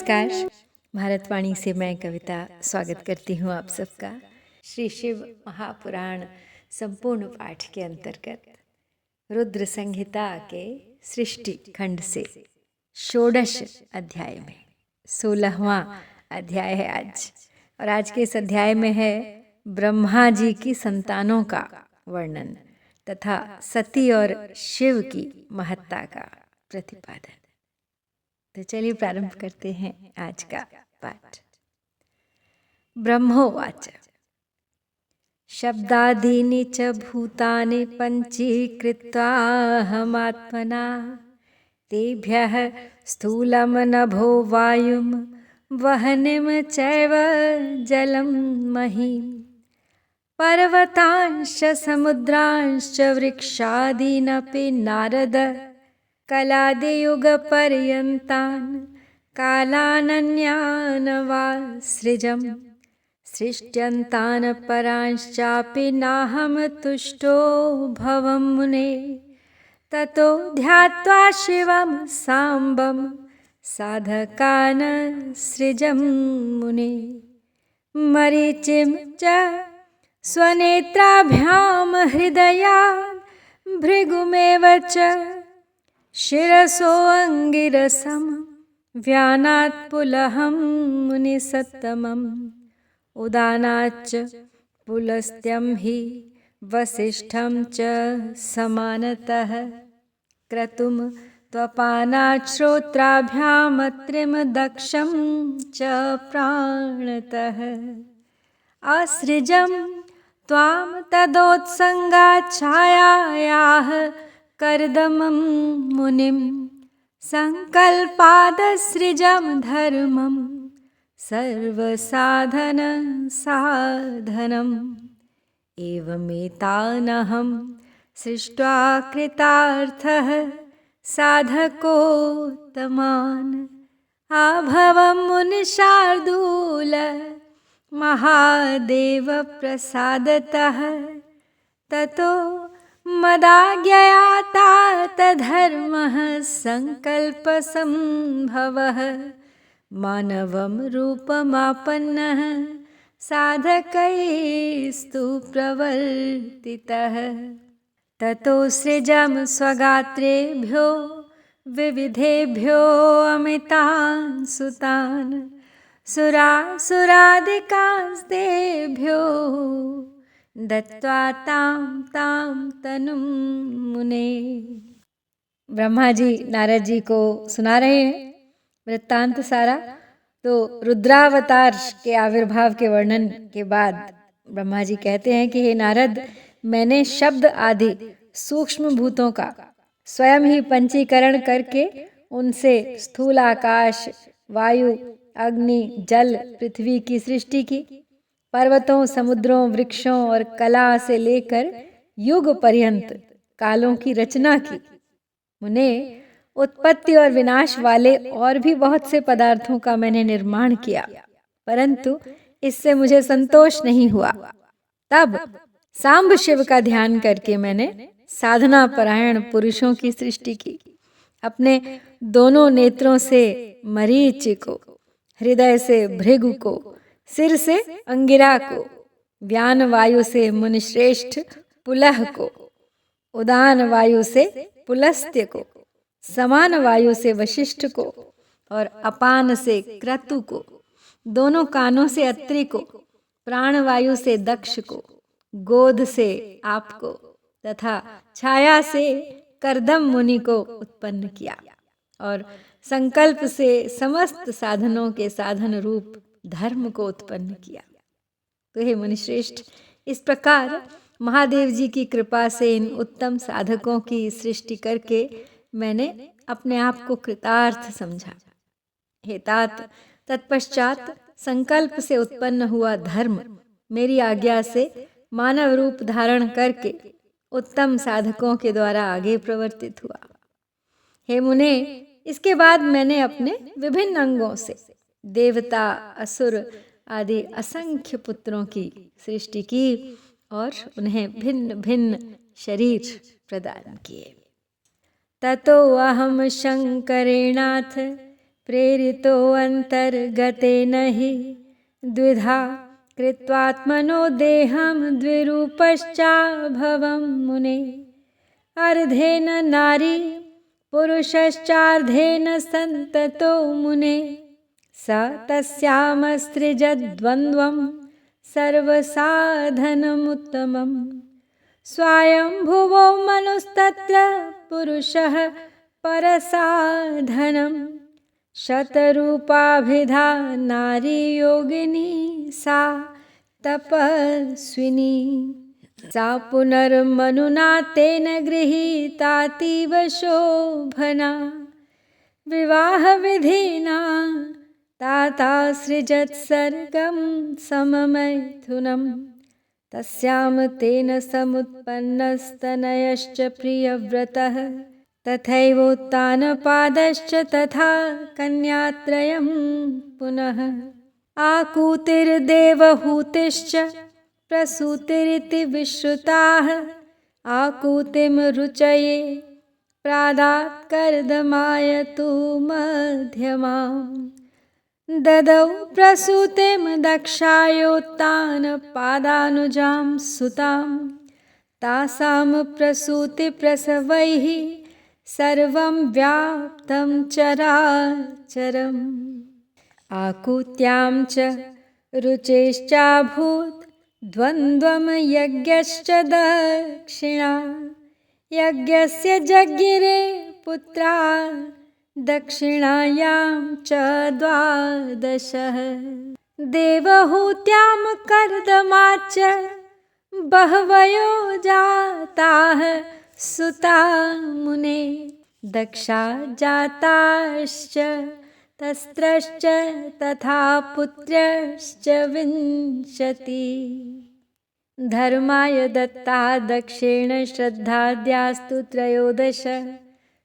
नमस्कार। भारतवाणी से मैं कविता स्वागत करती हूँ आप सबका। श्री शिव महापुराण संपूर्ण पाठ के अंतर्गत रुद्र संहिता के सृष्टि खंड से षोडश अध्याय में 16वां अध्याय है आज। और आज के इस अध्याय में है ब्रह्मा जी की संतानों का वर्णन तथा सती और शिव की महत्ता का प्रतिपादन। तो चलिए प्रारंभ करते हैं आज का पाठ। ब्रह्मोवाच शब्दादीनि च भूतानि पंचीकृत्वा हमात्मना तेभ्यः स्थूलं नभो वायुं वह्निं चैव जलं महीम् पर्वतांश्च समुद्रांश्च वृक्षादीनपि नारद कलादियुगपर्यन्तान् कालानन्यान् वा सृजम् सृष्ट्यन्तान् परांश्चापि नाहं तुष्टो भवं मुने ततो ध्यात्वा शिवं साम्बं साधकान् सृजं मुने मरीचिं च स्वनेत्राभ्यां हृदयात् भृगुमेव च शिरसोऽङ्गिरसं व्यानात् पुलहं मुनिसत्तमम् उदानाच्च पुलस्त्यं हि वसिष्ठं च समानतः क्रतुं त्वपानात् श्रोत्राभ्यामत्रिं दक्षं च प्राणतः असृजं त्वां तदोत्सङ्गात् छायायाः कर्दमं मुनिं संकल्पादसृजं धर्मं सर्वसाधनसाधनम् एवमेतानहं सृष्ट्वा कृतार्थः साधकोत्तमान् आभवं मुनिशार्दूल महादेवप्रसादतः ततो मदाज्ञया तात धर्मः संकल्पसम्भवः मानवं रूपमापन्नः साधकैस्तु प्रवर्तितः ततो सृजं स्वगात्रेभ्यो विविधेभ्यो अमितान् सुतान् सुरासुरादिकांस्तेभ्यो दत्त्वा तां तनुं मुने। ब्रह्मा जी नारद जी को सुना रहे हैं वृत्तांत सारा। तो रुद्रावतार के आविर्भाव के वर्णन के बाद ब्रह्मा जी कहते हैं कि हे नारद, मैंने शब्द आदि सूक्ष्म भूतों का स्वयं ही पंचीकरण करके उनसे स्थूल आकाश, वायु, अग्नि, जल, पृथ्वी की सृष्टि की। पर्वतों, समुद्रों, वृक्षों और कला से लेकर युग पर्यंत कालों की रचना की। मुने, उत्पत्ति और विनाश वाले और भी बहुत से पदार्थों का मैंने निर्माण किया, परंतु इससे मुझे संतोष नहीं हुआ। तब सांब शिव का ध्यान करके मैंने साधना परायण पुरुषों की सृष्टि की। अपने दोनों नेत्रों से मरीचि को, हृदय से भृगु को, सिर से अंगिरा को, व्यान वायु से मुनिश्रेष्ठ पुलह को, उदान वायु से पुलस्त्य को, समान वायु से वशिष्ठ को और अपान से क्रतु को, दोनों कानों से अत्रि को, प्राण वायु से दक्ष को, गोद से आप को तथा छाया से कर्दम मुनि को उत्पन्न किया और संकल्प से समस्त साधनों के साधन रूप धर्म को उत्पन्न किया। तो हे मुनिश्रेष्ठ, इस प्रकार महादेव जी की कृपा से इन उत्तम साधकों की सृष्टि करके मैंने अपने आप को कृतार्थ समझा। हे तात, तत्पश्चात संकल्प से उत्पन्न हुआ धर्म मेरी आज्ञा से मानव रूप धारण करके उत्तम साधकों के द्वारा आगे प्रवर्तित हुआ। हे मुने, इसके बाद मैंने अपने विभिन्न अंगों से देवता, असुर आदि असंख्य पुत्रों की सृष्टि की और उन्हें भिन्न भिन्न शरीर प्रदान किए। ततो अहम शंकरेणाथ प्रेरितो अन्तर्गतेन हि द्विधा कृत्वात्मनो देहं द्विरूपश्चाभवं मुने। अर्धेन नारी पुरुषश्चार्धेन सन्ततो मुने। स तस्यामस्त्रिजद्वन्द्वं सर्वसाधनमुत्तमम्। स्वायम्भुवो मनुस्तत्र पुरुषः परसाधनं। शतरूपाभिधा नारी योगिनी सा तपस्विनी। सा पुनर्मनुना तेन गृहीतातीव शोभना। विवाहविधिना ताता सृजत्सर्गं सममैथुनं। तस्यां तेन समुत्पन्नस्तनयश्च प्रियव्रतः। तथैवोत्तानपादश्च तथा कन्यात्रयं पुनः। आकूतिर्देवहूतिश्च प्रसूतिरिति विश्रुताः। आकूतिं रुचये प्रादात् कर्दमायतु मध्यमाम्। ददौ प्रसूतिं दक्षायोत्तानपादानुजां सुतां। तासां प्रसूतिप्रसवैः सर्वं व्याप्तं चराचरम्। आकूत्यां च रुचेश्चाभूत् द्वन्द्वं यज्ञश्च दक्षिणा। यज्ञस्य जज्ञिरे पुत्रा दक्षिणायां च 12। देवहूत्यां कर्दमाच्च बहवयो जाताः सुता मुने। दक्षा जाताश्च तस्त्रश्च तथा पुत्रश्च 20। धर्माय दत्ता दक्षेण श्रद्धाद्यास्तु 13।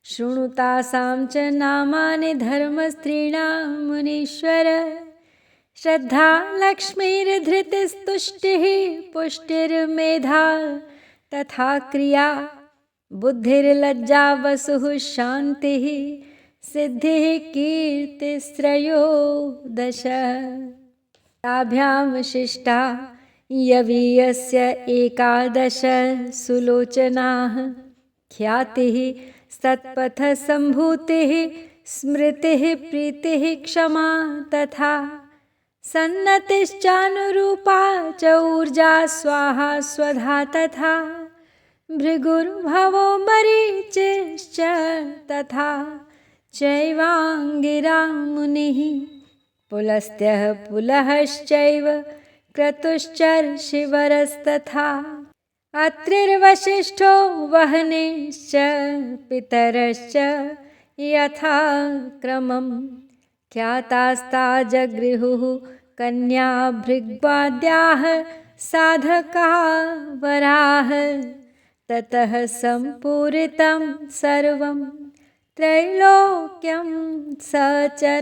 शृणुतासां च नामानि धर्मस्त्रीणां मुनीश्वर। श्रद्धा लक्ष्मीर्धृतिस्तुष्टिः पुष्टिर्मेधा तथा क्रिया। बुद्धिर्लज्जा वसुः शान्तिः सिद्धिः कीर्तिश्रेयो 10। ताभ्यां शिष्टा यवीयस्य 11 सुलोचनाः। ख्यातिः सत्पथसम्भूतिः स्मृतिः प्रीतिः क्षमा तथा। सन्नतिश्चानुरूपा च ऊर्जा स्वाहा स्वधा तथा। भृगुर्भवो मरीचिश्च तथा चैवाङ्गिरा मुनिः। पुलस्त्यः पुलहश्चैव क्रतुश्चर्षिवरस्तथा। अत्रिर्वसिष्ठो वह्निश्च पितरश्च यथा क्रमम्। ख्यातास्ता जगृहुः कन्या भृग्वाद्याः साधका वराः। ततः सम्पूरितं सर्वं त्रैलोक्यं सचराचरम्।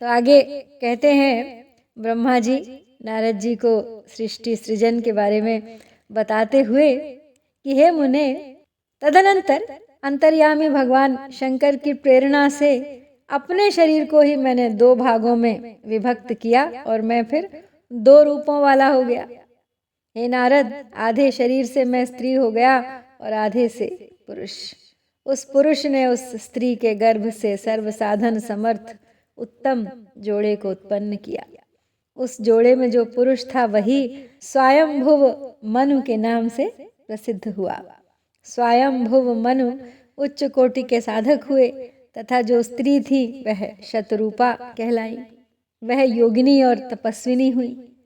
तो आगे कहते हैं ब्रह्मा जी नारद जी को सृष्टि सृजन के बारे में बताते हुए कि हे मुने, तदनंतर अंतर्यामी भगवान शंकर की प्रेरणा से अपने शरीर को ही मैंने 2 भागों में विभक्त किया और मैं फिर 2 रूपों वाला हो गया। हे नारद, आधे शरीर से मैं स्त्री हो गया और आधे से पुरुष। उस पुरुष ने उस स्त्री के गर्भ से सर्वसाधन समर्थ उत्तम जोड़े को उत्पन्न किया। उस जोड़े में जो पुरुष था वही स्वयंभुव मनु के नाम से प्रसिद्ध हुआ। स्वयंभुव मनु उच्च कोटि के साधक हुए तथा जो स्त्री थी वह शतरूपा कहलाई। वह योगिनी और तपस्विनी हुई।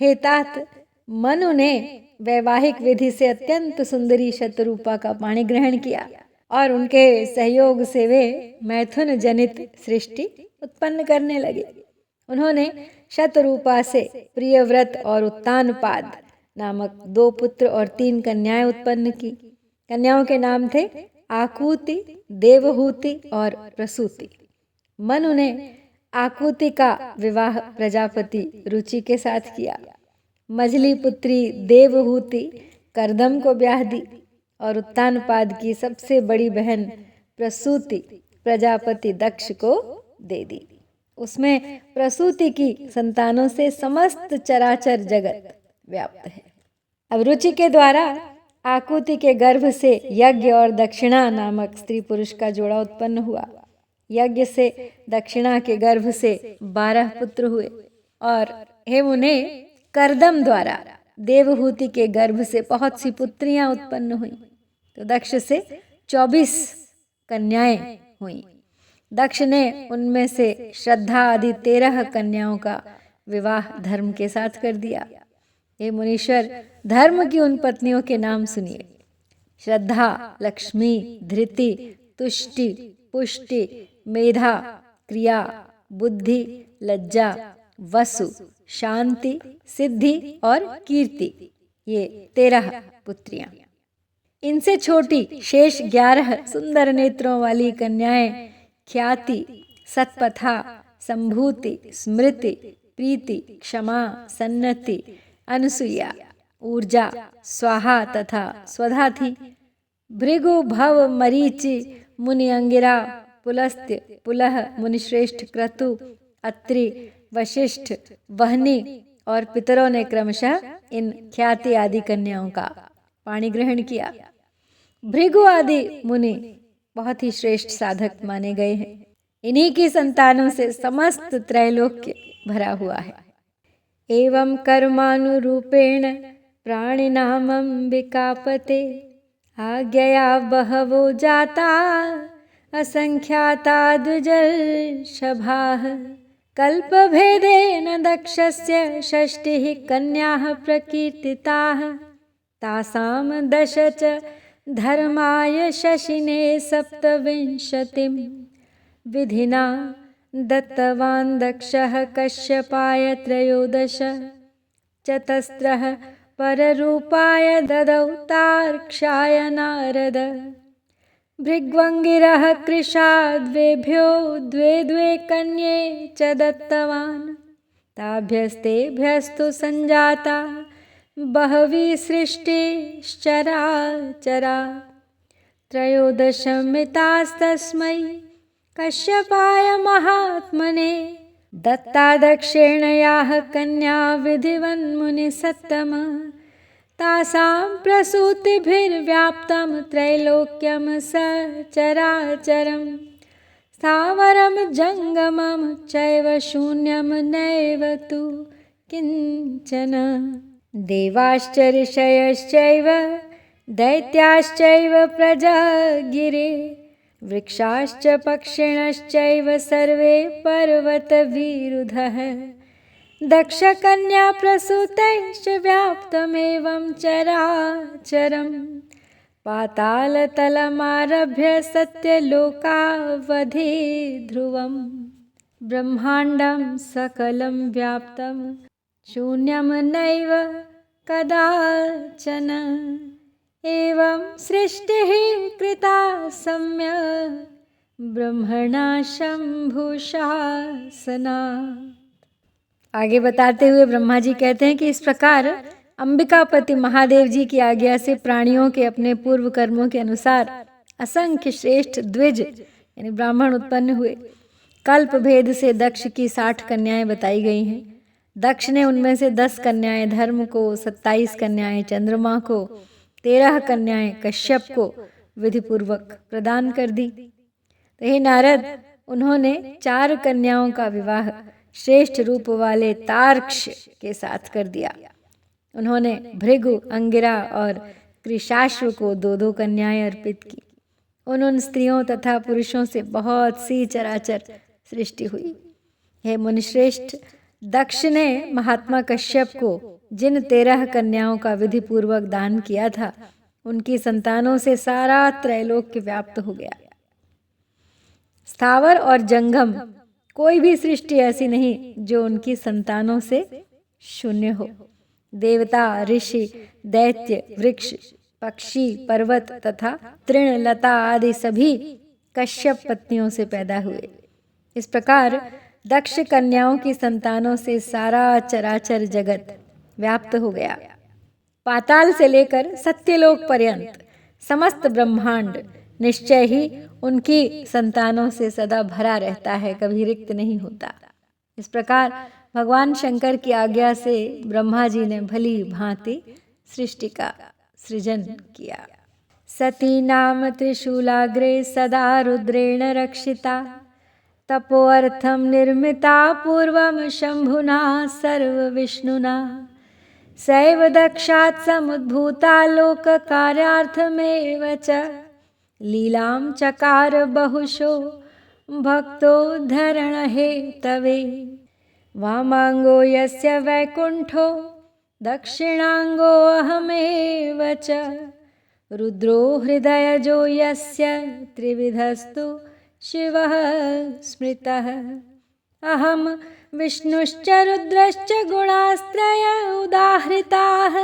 हे तात, मनु ने वैवाहिक विधि से अत्यंत सुंदरी शतरूपा का पाणी ग्रहण किया और उनके सहयोग से वे मैथुन जनित सृष्टि उत्पन्न करने लगे। उन्होंने शतरूपा से प्रियव्रत और उत्तानपाद नामक 2 पुत्र और 3 कन्याएं उत्पन्न की। कन्याओं के नाम थे आकूति, देवहूति और प्रसूति। मनु ने आकूति का विवाह प्रजापति रुचि के साथ किया। मझली पुत्री देवहूति कर्दम को ब्याह दी और उत्तानपाद की सबसे बड़ी बहन प्रसूति प्रजापति दक्ष को दे दी। उसमें प्रसूति की संतानों से समस्त चराचर जगत व्याप्त है। अब रुचि के द्वारा आकुति के गर्भ से यज्ञ और दक्षिणा नामक स्त्री पुरुष का जोड़ा उत्पन्न हुआ। यज्ञ से दक्षिणा के गर्भ से 12 पुत्र हुए और हे मुने कर्दम द्वारा देवहूति के गर्भ से बहुत सी पुत्रियां उत्पन्न हुई। तो दक्ष से 24 कन्याएं हुई। दक्ष ने उनमें से श्रद्धा आदि 13 कन्याओं का विवाह धर्म के साथ कर दिया। हे मुनीश्वर, धर्म की उन पत्नियों के नाम सुनिए। श्रद्धा, लक्ष्मी, धृति, तुष्टि, पुष्टि, मेधा, क्रिया, बुद्धि, लज्जा, वसु, शांति, सिद्धि और कीर्ति, ये 13 पुत्रियां। इनसे छोटी शेष 11 सुंदर नेत्रों वाली कन्याएं ख्याति, सत्पथा, संभूति, स्मृति, प्रीति, क्षमा, सन्नति, अनुसुईया, ऊर्जा, स्वाहा तथा स्वधा थी। भृगु, भव, मरीचि, मुनि, अंगिरा, पुलस्त्य, पुलह, मुनिश्रेष्ठ, क्रतु, अत्रि, वशिष्ठ, वहनी और पितरों ने क्रमशः इन ख्याति आदि कन्याओं का पाणी ग्रहण किया। भृगु आदि मुनि बहुत ही श्रेष्ठ साधक माने गए हैं। इन्हीं की संतानों से समस्त त्रैलोक्य भरा हुआ है। एवं कर्मानुरूपेण प्राणिनाम अंबिकापते आज्ञया बहवो जाता असंख्याता द्विजर्षभाः कल्पभेदेन दक्षस्य 6 कन्याः प्रकीर्तिताः तासां 10 च धर्माय शशिने 27 विधिना दत्तवान् दक्षः कश्यपाय 13 चतस्रः पररूपाय ददौ तार्क्ष्याय नारद भृग्वङ्गिरः कृशाद्वेभ्यो 2 कन्ये च दत्तवान् ताभ्यस्तेभ्यस्तु सञ्जाता बहवी सृष्टिश्चराचरा 13 कश्यपाय महात्मने दत्ता दक्षेण याः कन्या विधिवन्मुनिसत्तम तासां प्रसूतिभिर्व्याप्तं त्रैलोक्यं सचराचरं स्थावरं जङ्गमं चैव शून्यं नैव तु किञ्चन देवाश्च ऋषयश्चैव दैत्याश्चैव प्रजागिरे वृक्षाश्च पक्षिणश्चैव सर्वे पर्वतविरुधः दक्षकन्या प्रसूतैश्च व्याप्तमेवं चराचरं पातालतलमारभ्य सत्यलोकावधि ध्रुवं ब्रह्माण्डं सकलं व्याप्तं शून्यं नैव कदाचन एवं सृष्टिः कृता सम्यक् ब्रह्मणा शंभुशासना। आगे बताते हुए ब्रह्मा जी कहते हैं कि इस प्रकार अंबिकापति महादेव जी की आज्ञा से प्राणियों के अपने पूर्व कर्मों के अनुसार असंख्य श्रेष्ठ द्विज यानी ब्राह्मण उत्पन्न हुए। कल्प भेद से दक्ष की 60 कन्याएं बताई गई हैं। दक्ष ने उनमें से 10 कन्याएं धर्म को, 27 कन्याएं चंद्रमा को, 13 कन्याएं कश्यप को विधिपूर्वक प्रदान कर दी। तो हे नारद, उन्होंने 4 कन्याओं का विवाह श्रेष्ठ रूप वाले तार्क्ष के साथ कर दिया। उन्होंने भृगु, अंगिरा और कृशाश्व को 2 कन्याएं अर्पित की। उन स्त्रियों तथा पुरुषों से बहुत सी चराचर सृष्टि हुई। हे मुनिश्रेष्ठ, दक्ष ने महात्मा कश्यप को जिन 13 कन्याओं का विधि पूर्वक दान किया था, उनकी संतानों से सारा त्रैलोक्य व्याप्त हो गया। स्थावर और जंगम कोई भी सृष्टि ऐसी नहीं जो उनकी संतानों से शून्य हो। देवता, ऋषि, दैत्य, वृक्ष, पक्षी, पर्वत तथा तृण, लता आदि सभी कश्यप पत्नियों से पैदा हुए। इस प्रकार दक्ष कन्याओं की संतानों से सारा चराचर जगत व्याप्त हो गया। पाताल से लेकर सत्यलोक पर्यंत समस्त ब्रह्मांड निश्चय ही उनकी संतानों से सदा भरा रहता है, कभी रिक्त नहीं होता। इस प्रकार भगवान शंकर की आज्ञा से ब्रह्मा जी ने भली भांति सृष्टि का सृजन किया। सती नाम त्रिशूलाग्रे सदा रुद्रेण रक्षिता, तपोर्थम निर्मिता पूर्वम शंभुना सर्वविष्णुना, सैव दक्षात् समुद्भूता लोक कार्यार्थमेव च, लीलां चकार बहुशो भक्तोद्धरण हेतवे, वामांगो यस्य वैकुंठो दक्षिणांगो अहमेव च, रुद्रो हृदयजो यस्य त्रिविधस्तु शिवः स्मृतः, अहम विष्णुश्च रुद्रश्च गुणास्त्रय उदाहृताः,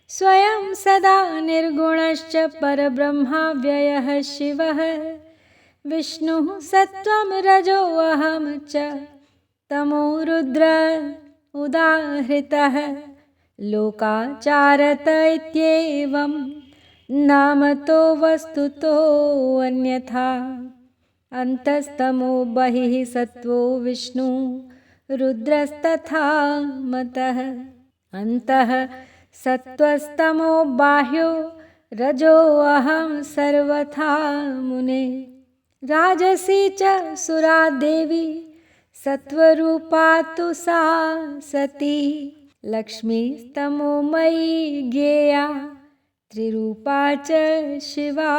स्वयं सदा निर्गुणश्च परब्रह्माव्ययः शिवः, विष्णुः सत्त्वं रजो अहं च तमो रुद्र उदाहृतः, लोकाचारत इत्येवं नामतो वस्तुतो अन्यथा, अन्तस्तमो बहिः सत्त्वो विष्णु रुद्रस्तथा मतः, अन्तः सत्त्वस्तमो बाह्यो रजो अहं सर्वथा मुने, राजसी च सुरा देवी सत्वरूपा तु सा सती, लक्ष्मीस्तमोमयी ज्ञेया त्रिरूपा च शिवा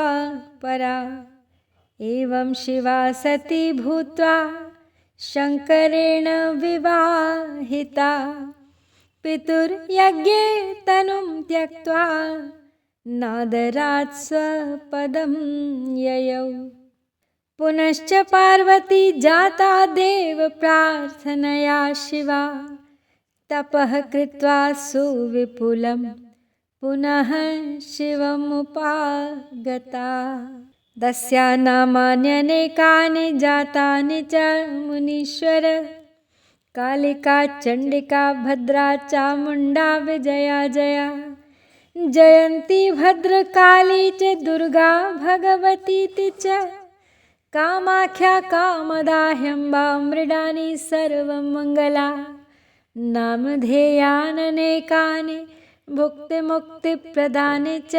परा, एवं शिवा सती भूत्वा शंकरेण विवाहिता, पितुर्यज्ञे तनुं त्यक्त्वा नादरात् स्वपदं ययौ, पुनश्च पार्वती जाता देव प्रार्थनया शिवा, तपः कृत्वा सुविपुलं पुनः शिवमुपागता, तस्या नामान्यनेकानि जातानि च मुनीश्वर, कालिका चंडिका भद्रा चामुंडा विजया जया, जयंती भद्रकाली च दुर्गा भगवती च, कामाख्या कामदा ह्यंबा मृडानी सर्वमंगला, नामधेयाननेकानि भुक्तिमुक्तिप्रदानि च,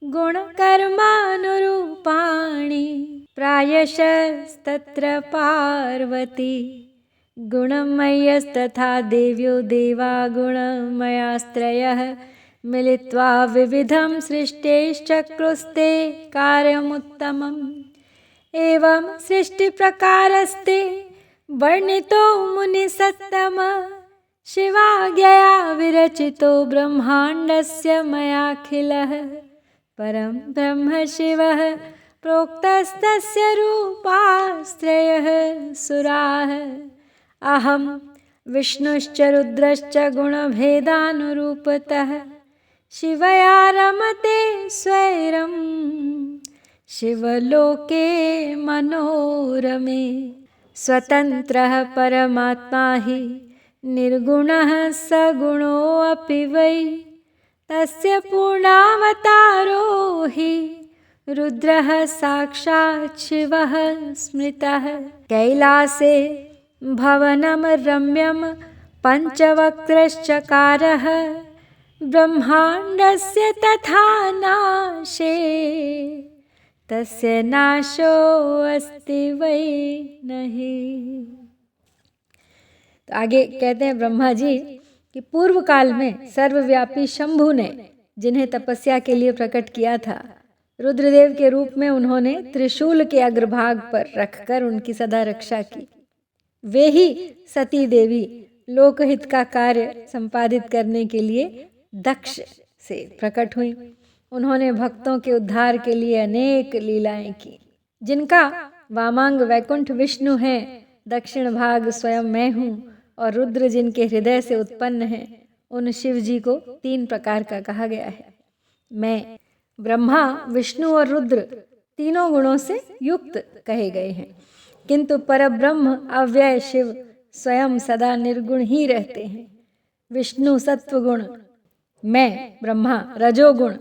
गुणकर्मानुरूपाणि प्रायशस्तत्र पार्वती, गुणमयस्तथा देव्यो देवा गुणमयास्त्रयः, मिलित्वा विविधं सृष्टेश्चक्रुस्ते कार्यमुत्तमम्, एवं सृष्टिप्रकारस्ते वर्णितो मुनिसत्तम, शिवाज्ञया विरचितो ब्रह्माण्डस्य मयाखिलः, परं ब्रह्म शिवः प्रोक्तस्तस्य रूपास्त्रयः सुराः, अहं विष्णुश्च रुद्रश्च गुणभेदानुरूपतः, शिवया रमते स्वैरम् शिवलोके मनोरमे, स्वतन्त्रः परमात्मा हि निर्गुणः सगुणोऽपि वै, तस्य पूर्णावतारो हि रुद्रः साक्षात् शिवः स्मृतः, कैलासे भवनं रम्यं पञ्चवक्त्रश्चकारः, ब्रह्माण्डस्य तथा नाशे तस्य नाशो अस्ति वै नहीं। तो आगे कहते हैं ब्रह्मा जी कि पूर्व काल में सर्वव्यापी शंभु ने जिन्हें तपस्या के लिए प्रकट किया था, रुद्रदेव के रूप में उन्होंने त्रिशूल के अग्रभाग पर रखकर उनकी सदा रक्षा की। वे ही सती देवी लोकहित का कार्य संपादित करने के लिए दक्ष से प्रकट हुई। उन्होंने भक्तों के उद्धार के लिए अनेक लीलाएं की, जिनका वामांग वैकुंठ विष्णु है, दक्षिण भाग स्वयं मैं हूँ, और रुद्र जिनके हृदय से उत्पन्न है, उन शिव जी को 3 प्रकार का कहा गया है। मैं, ब्रह्मा, विष्णु और रुद्र तीनों गुणों से युक्त कहे गए हैं, किंतु परब्रह्म अव्यय शिव स्वयं सदा निर्गुण ही रहते हैं। विष्णु सत्वगुण, मैं ब्रह्मा रजोगुण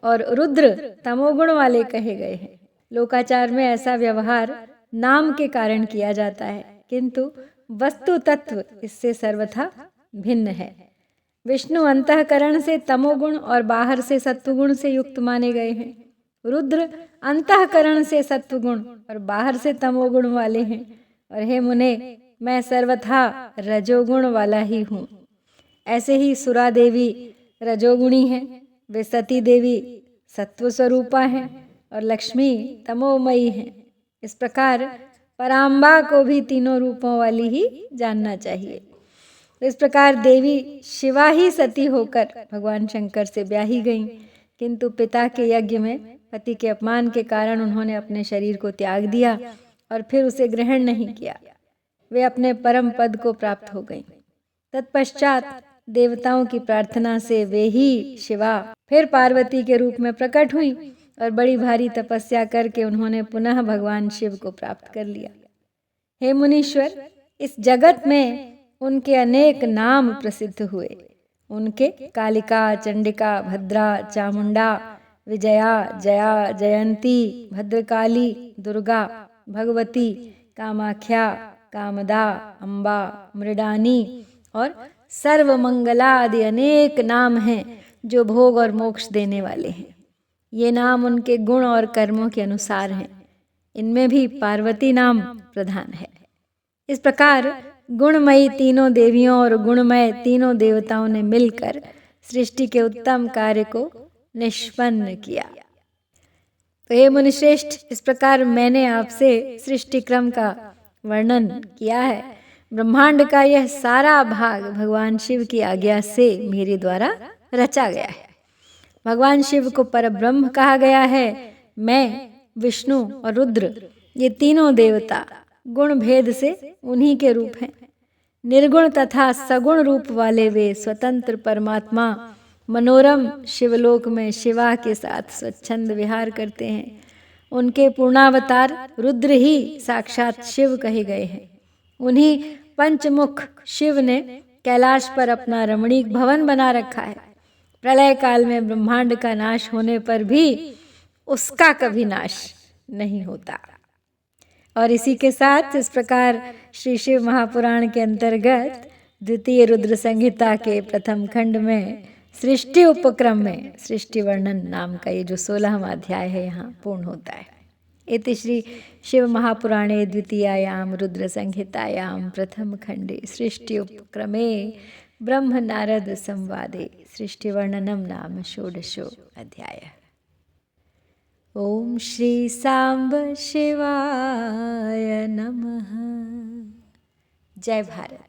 और रुद्र तमोगुण वाले कहे गए हैं। लोकाचार में ऐसा व्यवहार नाम के कारण किया जाता है, किंतु वस्तु तत्व इससे सर्वथा भिन्न है। विष्णु अंतःकरण से तमोगुण और बाहर से सत्वगुण से युक्त माने गए हैं। रुद्र अंतःकरण से सत्वगुण और बाहर से तमोगुण वाले हैं। और हे मुने, मैं सर्वथा रजोगुण वाला ही हूँ। ऐसे ही सुरा देवी रजोगुणी हैं, वे सती देवी सत्व स्वरूपा हैं और लक्ष्मी तमोमयी हैं। इस प्रकार पराम्बा को भी तीनों रूपों वाली ही जानना चाहिए। इस प्रकार देवी शिवा ही सती होकर भगवान शंकर से ब्याही गईं, किंतु पिता के यज्ञ में पति के अपमान के कारण उन्होंने अपने शरीर को त्याग दिया और फिर उसे ग्रहण नहीं किया। वे अपने परम पद को प्राप्त हो गईं। तत्पश्चात देवताओं की प्रार्थना से वे ही शिवा फिर पार्वती के रूप में प्रकट हुई और बड़ी भारी तपस्या करके उन्होंने पुनः भगवान शिव को प्राप्त कर लिया। हे मुनीश्वर, इस जगत में उनके अनेक नाम प्रसिद्ध हुए। उनके कालिका, चंडिका, भद्रा, चामुंडा, विजया, जया, जयंती, भद्रकाली, दुर्गा, भगवती, कामाख्या, कामदा, अम्बा, मृडानी और सर्वमंगला आदि अनेक नाम हैं जो भोग और मोक्ष देने वाले हैं। ये नाम उनके गुण और कर्मों के अनुसार हैं। इनमें भी पार्वती नाम प्रधान है। इस प्रकार गुणमयी तीनों देवियों और गुणमय तीनों देवताओं ने मिलकर सृष्टि के उत्तम कार्य को निष्पन्न किया। तो हे मुनिश्रेष्ठ, इस प्रकार मैंने आपसे सृष्टि क्रम का वर्णन किया है। ब्रह्मांड का यह सारा भाग भगवान शिव की आज्ञा से मेरे द्वारा रचा गया है। भगवान शिव को परब्रह्म कहा गया है। मैं, विष्णु और रुद्र, ये तीनों देवता गुण भेद से उन्हीं के रूप हैं। निर्गुण तथा सगुण रूप वाले वे स्वतंत्र परमात्मा मनोरम शिवलोक में शिवा के साथ स्वच्छंद विहार करते हैं। उनके पूर्णावतार रुद्र ही साक्षात शिव कहे गए हैं। उन्हीं पंचमुख शिव ने कैलाश पर अपना रमणीक भवन बना रखा है। प्रलय काल में ब्रह्मांड का नाश होने पर भी उसका कभी नाश नहीं होता। और इसी के साथ इस प्रकार श्री शिव महापुराण के अंतर्गत द्वितीय रुद्र संहिता के प्रथम खंड में सृष्टि उपक्रम में सृष्टि वर्णन नाम का ये जो 16वां अध्याय है यहाँ पूर्ण होता है। इति श्री शिव महापुराणे द्वितीयायां रुद्र संहितायां प्रथम खंडे सृष्टि उपक्रमे ब्रह्म नारद संवादे सृष्टि वर्णनम नाम षोडशो अध्यायः। ओम श्री सांब शिवाय नमः। जय भारत।